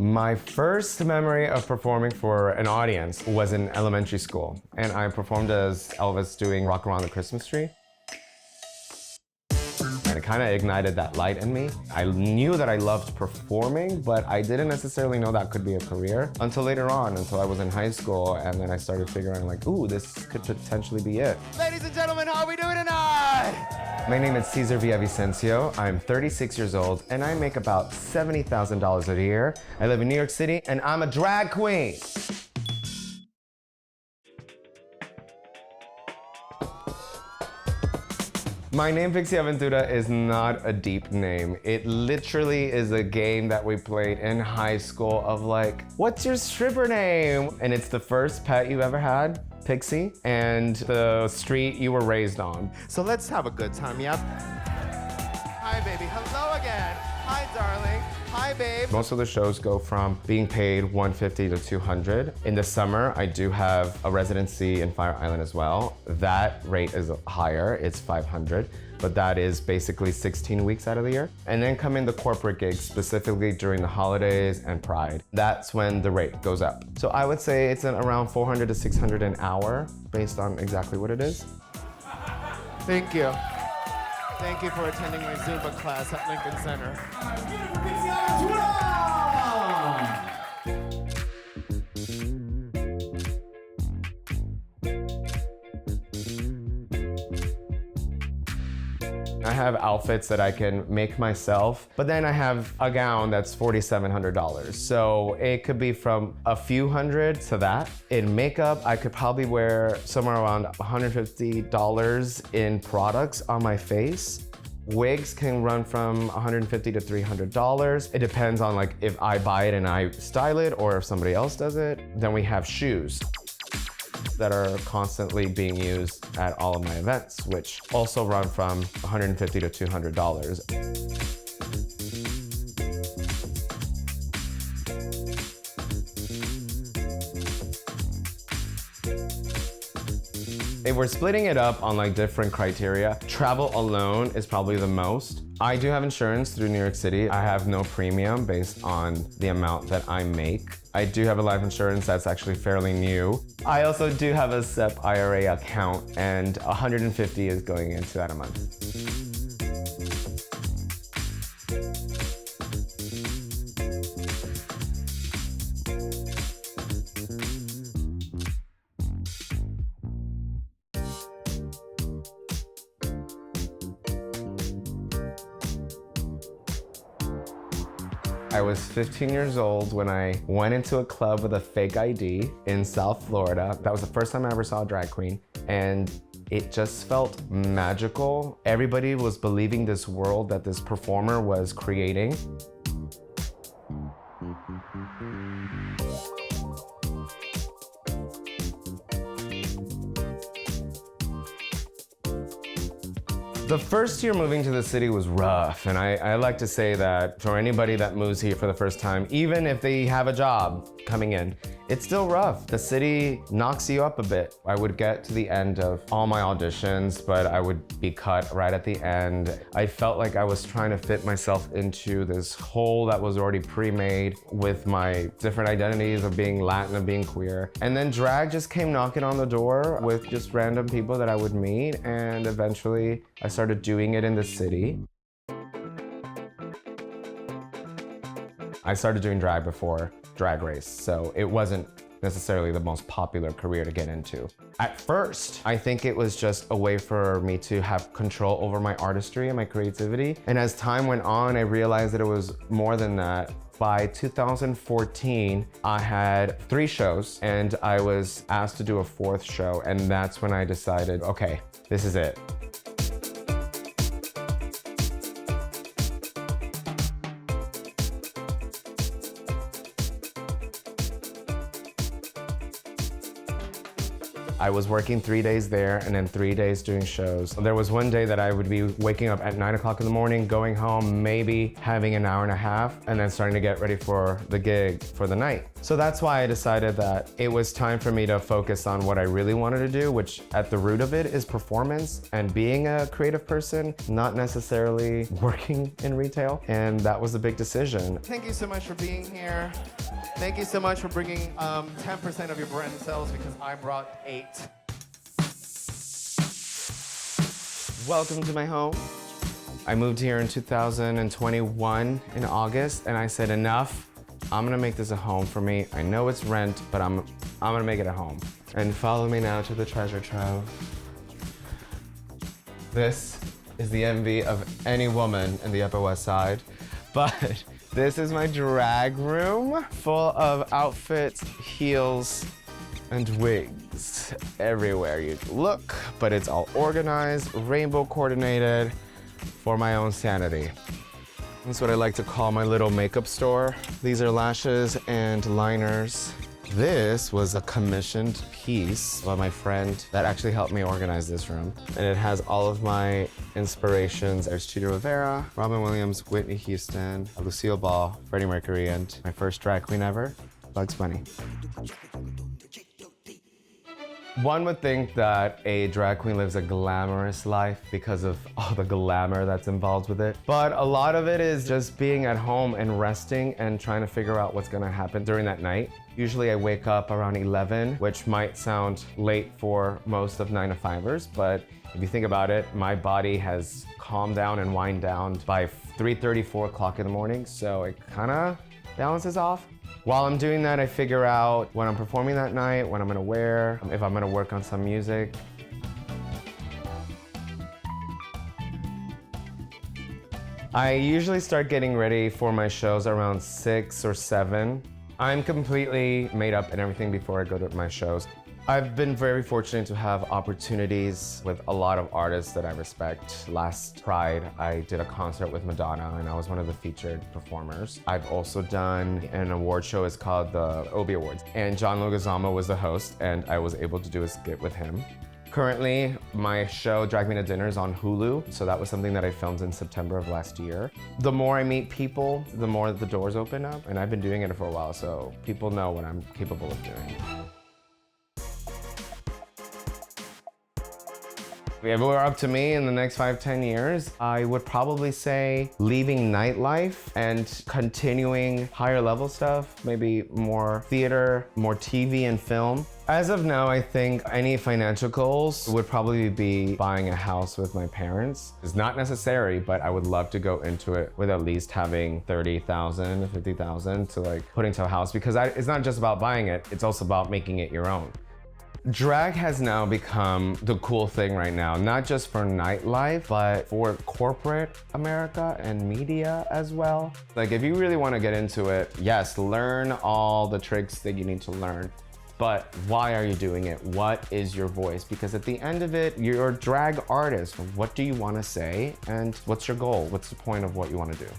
My first memory of performing for an audience was in elementary school, and I performed as Elvis doing Rock Around the Christmas Tree. And it kind of ignited that light in me. I knew that I loved performing, but I didn't necessarily know that could be a career until later on, until I was in high school, and then I started figuring like, ooh, this could potentially be it. Ladies and gentlemen, how are we doing tonight? My name is Cesar Villavicencio. I'm 36 years old, and I make about $70,000 a year. I live in New York City, and I'm a drag queen. My name, Pixie Aventura, is not a deep name. It literally is a game that we played in high school of like, what's your stripper name? And it's the first pet you ever had, Pixie, and the street you were raised on. So let's have a good time, yep. Hi, baby. Hello again. Hi, darling. Hi, babe. Most of the shows go from being paid $150 to $200. In the summer, I do have a residency in Fire Island as well. That rate is higher, it's $500, but that is basically 16 weeks out of the year. And then come in the corporate gigs, specifically during the holidays and Pride. That's when the rate goes up. So I would say it's around $400 to $600 an hour, based on exactly what it is. Thank you. Thank you for attending my Zumba class at Lincoln Center. I have outfits that I can make myself, but then I have a gown that's $4,700. So it could be from a few hundred to that. In makeup, I could probably wear somewhere around $150 in products on my face. Wigs can run from $150 to $300. It depends on like if I buy it and I style it or if somebody else does it. Then we have shoes that are constantly being used at all of my events, which also run from $150 to $200. If we're splitting it up on like different criteria, travel alone is probably the most. I do have insurance through New York City. I have no premium based on the amount that I make. I do have a life insurance that's actually fairly new. I also do have a SEP IRA account, and $150 is going into that a month. I was 15 years old when I went into a club with a fake ID in South Florida. That was the first time I ever saw a drag queen, and it just felt magical. Everybody was believing this world that this performer was creating. The first year moving to the city was rough, and I like to say that for anybody that moves here for the first time, even if they have a job coming in, it's still rough. The city knocks you up a bit. I would get to the end of all my auditions, but I would be cut right at the end. I felt like I was trying to fit myself into this hole that was already pre-made with my different identities of being Latin, of being queer. And then drag just came knocking on the door with just random people that I would meet, and eventually I started doing it in the city. I started doing drag before Drag Race, so it wasn't necessarily the most popular career to get into. At first, I think it was just a way for me to have control over my artistry and my creativity. And as time went on, I realized that it was more than that. By 2014, I had 3 shows, and I was asked to do a 4th show, and that's when I decided, okay, this is it. I was working 3 days there and then 3 days doing shows. There was one day that I would be waking up at 9 o'clock in the morning, going home, maybe having an hour and a half, and then starting to get ready for the gig for the night. So that's why I decided that it was time for me to focus on what I really wanted to do, which at the root of it is performance and being a creative person, not necessarily working in retail. And that was a big decision. Thank you so much for being here. Thank you so much for bringing 10% of your brand sales because I brought 8. Welcome to my home. I moved here in 2021 in August, and I said, enough. I'm gonna make this a home for me. I know it's rent, but I'm gonna make it a home. And follow me now to the treasure trove. This is the envy of any woman in the Upper West Side, but this is my drag room full of outfits, heels, and wigs everywhere you look, but it's all organized, rainbow coordinated for my own sanity. That's what I like to call my little makeup store. These are lashes and liners. This was a commissioned piece by my friend that actually helped me organize this room. And it has all of my inspirations. There's Cesar Rivera, Robin Williams, Whitney Houston, Lucille Ball, Freddie Mercury, and my first drag queen ever, Bugs Bunny. One would think that a drag queen lives a glamorous life because of all the glamour that's involved with it. But a lot of it is just being at home and resting and trying to figure out what's gonna happen during that night. Usually I wake up around 11, which might sound late for most of 9-to-5ers, but if you think about it, my body has calmed down and wind down by 3:30, 4 o'clock in the morning, so it kinda balances off. While I'm doing that, I figure out what I'm performing that night, what I'm gonna wear, if I'm gonna work on some music. I usually start getting ready for my shows around 6 or 7. I'm completely made up and everything before I go to my shows. I've been very fortunate to have opportunities with a lot of artists that I respect. Last Pride, I did a concert with Madonna and I was one of the featured performers. I've also done an award show, it's called the Obie Awards, and John Leguizamo was the host and I was able to do a skit with him. Currently, my show, Drag Me to Dinner, is on Hulu, so that was something that I filmed in September of last year. The more I meet people, the more the doors open up, and I've been doing it for a while, so people know what I'm capable of doing. If it were up to me in the next 5-10 years, I would probably say leaving nightlife and continuing higher level stuff, maybe more theater, more TV and film. As of now, I think any financial goals would probably be buying a house with my parents. It's not necessary, but I would love to go into it with at least having 30,000, 50,000 to like put into a house, because it's not just about buying it, it's also about making it your own. Drag has now become the cool thing right now, not just for nightlife, but for corporate America and media as well. Like if you really want to get into it, yes, learn all the tricks that you need to learn. But why are you doing it? What is your voice? Because at the end of it, you're a drag artist. What do you want to say? And what's your goal? What's the point of what you want to do?